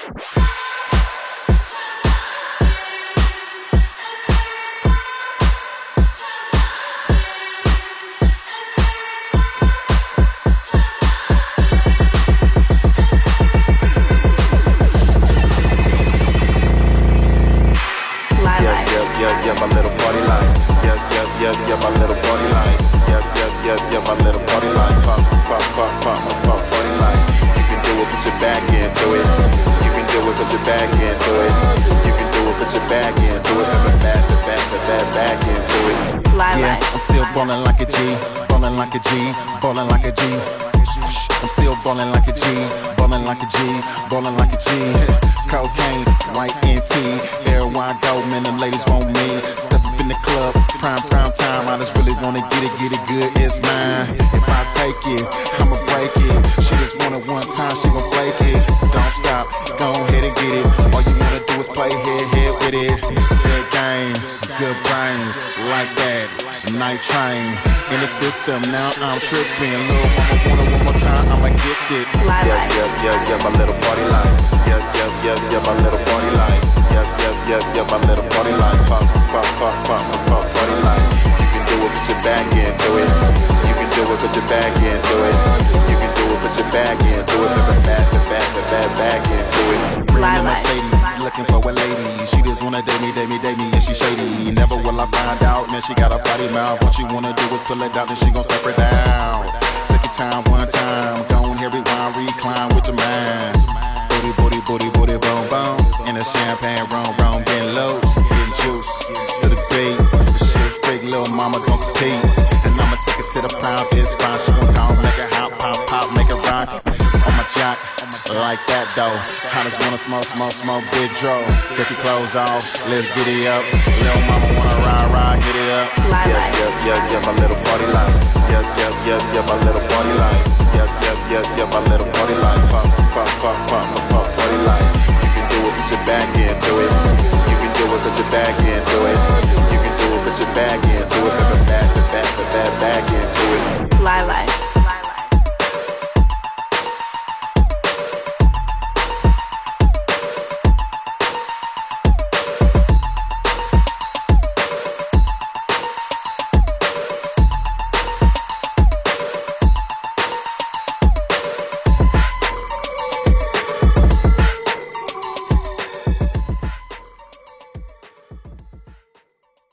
Yeah, my little party line. Yeah, my little party line. Yeah, my little party line. Pop, party line. You can do it, put your back into it. You can do it, put your back into it. You can do it, put your back into it. Back into it. Yeah, I'm still ballin' like a G, ballin' like a G, ballin' like a G. I'm still ballin' like a G, ballin' like a G, ballin' like a G. Cocaine, white NT, everywhere I go, man, the ladies want me. Step up in the club, prime time, I just really wanna get it good, it's mine. If I take it, I'ma break it. She just want it one time, she gon' break it. Don't stop, go ahead and get it. All you wanna do is play head with it. Good game, good brains, like that. Night train in the system, now I'm tripping. Little mama want it one more time, I'ma get it. Yeah, my little party line. Yeah, my little party line. Yeah, my little party line. Pop, party line. You can do it, put your back into it. You can do it, put your back into it. You can do it, put your back into it. Back into it. Bring the Mercedes, looking for a lady. She just wanna date me, and she shady. Never will I find out, man, she got a potty mouth. What she wanna do is pull it out, then she gon' step her down. Take your time, one time, go on here, rewind, recline with your mind. Booty, boom, boom. In the champagne, rum, getting loose, getting juice. To the beat, shit freak, little mama gon' compete. And I'ma take it to the pound, it's fine. She gon' call, make it hot, pop, make it rock. On my jock, like that though. I just wanna smoke, big dro. Take your clothes off, let's get it up. Little mama wanna ride, get it up. Yeah, my little party line. Yeah, my little party line. Yeah, my little party line. Pop, party line. You can do it, put your back into it. You can do it, put your back into it. You can do it, put your back into it. Back into it. Lilac.